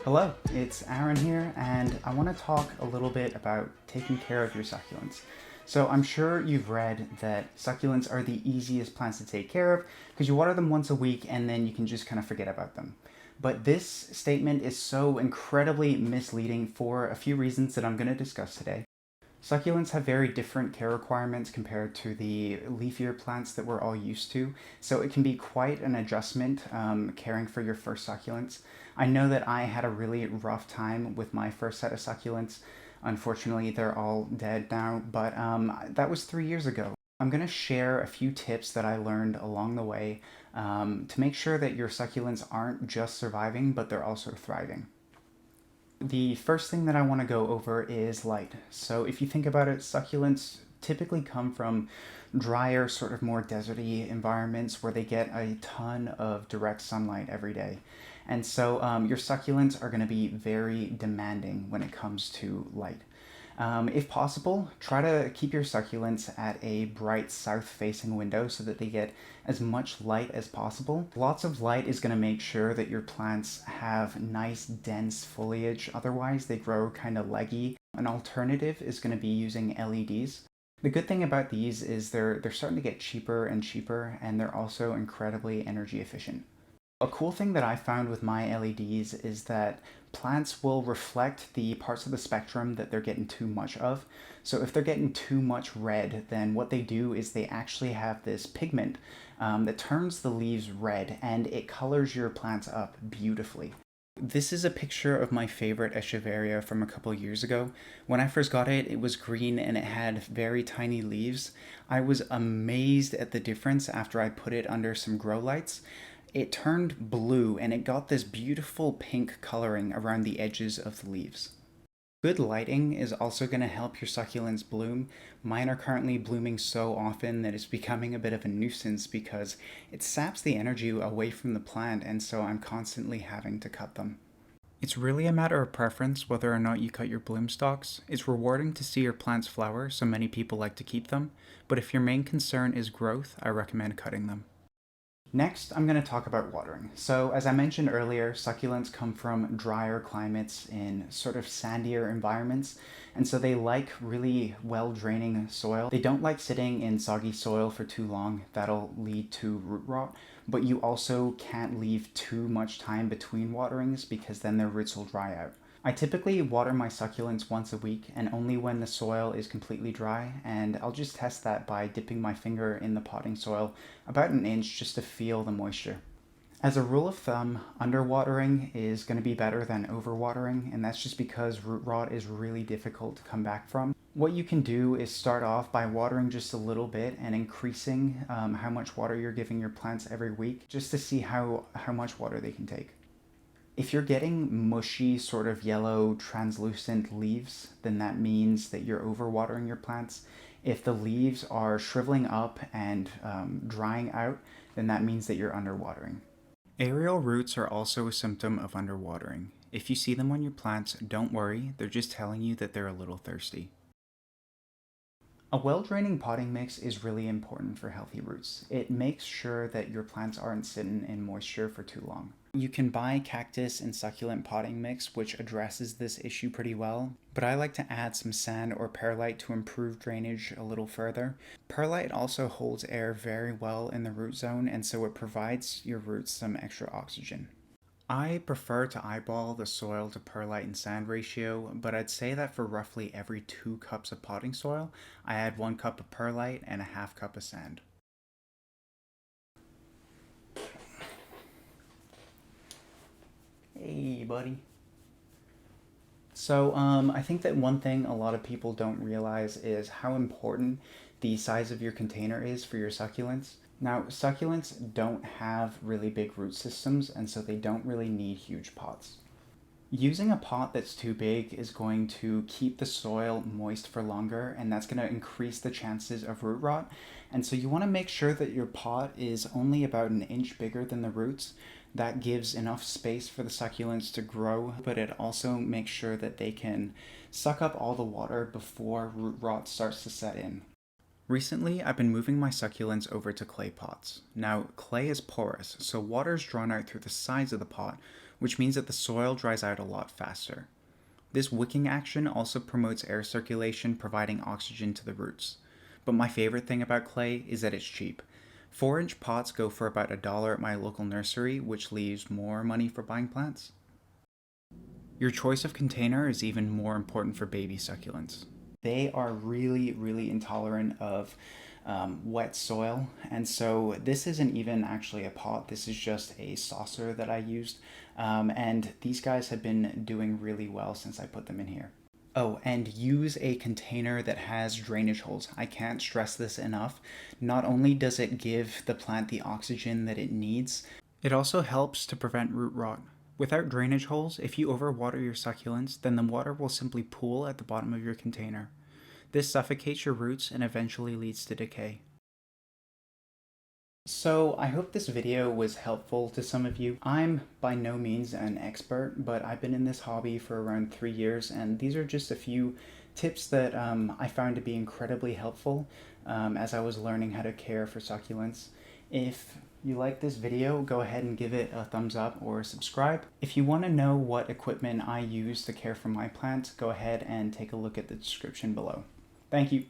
Hello, it's Aaron here, and I want to talk a little bit about taking care of your succulents. So I'm sure you've read that succulents are the easiest plants to take care of because you water them once a week and then you can just kind of forget about them. But this statement is so incredibly misleading for a few reasons that I'm going to discuss today. Succulents have very different care requirements compared to the leafier plants that we're all used to, so it can be quite an adjustment caring for your first succulents. I know that I had a really rough time with my first set of succulents. Unfortunately, they're all dead now, but that was 3 years ago. I'm going to share a few tips that I learned along the way to make sure that your succulents aren't just surviving, but they're also thriving. The first thing that I want to go over is light. So if you think about it, succulents typically come from drier, sort of more deserty environments where they get a ton of direct sunlight every day. And so your succulents are going to be very demanding when it comes to light. If possible, try to keep your succulents at a bright south-facing window so that they get as much light as possible. Lots of light is going to make sure that your plants have nice, dense foliage. Otherwise, they grow kind of leggy. An alternative is going to be using LEDs. The good thing about these is they're starting to get cheaper and cheaper, and they're also incredibly energy efficient. A cool thing that I found with my LEDs is that plants will reflect the parts of the spectrum that they're getting too much of. So if they're getting too much red, then what they do is they actually have this pigment that turns the leaves red, and it colors your plants up beautifully. This is a picture of my favorite echeveria from a couple years ago. When I first got it, it was green and it had very tiny leaves. I was amazed at the difference after I put it under some grow lights. It turned blue and it got this beautiful pink coloring around the edges of the leaves. Good lighting is also going to help your succulents bloom. Mine are currently blooming so often that it's becoming a bit of a nuisance because it saps the energy away from the plant, and so I'm constantly having to cut them. It's really a matter of preference whether or not you cut your bloom stalks. It's rewarding to see your plants flower, so many people like to keep them, but if your main concern is growth, I recommend cutting them. Next, I'm going to talk about watering. So as I mentioned earlier, succulents come from drier climates in sort of sandier environments, and so they like really well-draining soil. They don't like sitting in soggy soil for too long. That'll lead to root rot, but you also can't leave too much time between waterings because then their roots will dry out. I typically water my succulents once a week and only when the soil is completely dry, and I'll just test that by dipping my finger in the potting soil about an inch just to feel the moisture. As a rule of thumb, underwatering is going to be better than overwatering, and that's just because root rot is really difficult to come back from. What you can do is start off by watering just a little bit and increasing how much water you're giving your plants every week just to see how much water they can take. If you're getting mushy, sort of yellow, translucent leaves, then that means that you're overwatering your plants. If the leaves are shriveling up and drying out, then that means that you're underwatering. Aerial roots are also a symptom of underwatering. If you see them on your plants, don't worry, they're just telling you that they're a little thirsty. A well-draining potting mix is really important for healthy roots. It makes sure that your plants aren't sitting in moisture for too long. You can buy cactus and succulent potting mix, which addresses this issue pretty well, but I like to add some sand or perlite to improve drainage a little further. Perlite also holds air very well in the root zone, and so it provides your roots some extra oxygen. I prefer to eyeball the soil to perlite and sand ratio, but I'd say that for roughly every 2 cups of potting soil, I add 1 cup of perlite and a half cup of sand. Hey, buddy. So I think that one thing a lot of people don't realize is how important the size of your container is for your succulents. Now, succulents don't have really big root systems, and so they don't really need huge pots. Using a pot that's too big is going to keep the soil moist for longer, and that's going to increase the chances of root rot. And so you want to make sure that your pot is only about an inch bigger than the roots. That gives enough space for the succulents to grow, but it also makes sure that they can suck up all the water before root rot starts to set in. Recently, I've been moving my succulents over to clay pots. Now, clay is porous, so water is drawn out through the sides of the pot, which means that the soil dries out a lot faster. This wicking action also promotes air circulation, providing oxygen to the roots. But my favorite thing about clay is that it's cheap. 4-inch pots go for about $1 at my local nursery, which leaves more money for buying plants. Your choice of container is even more important for baby succulents. They are really intolerant of wet soil, and so this isn't even actually a pot, this is just a saucer that I used, and these guys have been doing really well since I put them in here. Oh, and use a container that has drainage holes. I can't stress this enough. Not only does it give the plant the oxygen that it needs, it also helps to prevent root rot. Without drainage holes, if you overwater your succulents, then the water will simply pool at the bottom of your container. This suffocates your roots and eventually leads to decay. So I hope this video was helpful to some of you. I'm by no means an expert, but I've been in this hobby for around 3 years, and these are just a few tips that I found to be incredibly helpful as I was learning how to care for succulents. If you like this video, go ahead and give it a thumbs up or subscribe. If you want to know what equipment I use to care for my plants, go ahead and take a look at the description below. Thank you.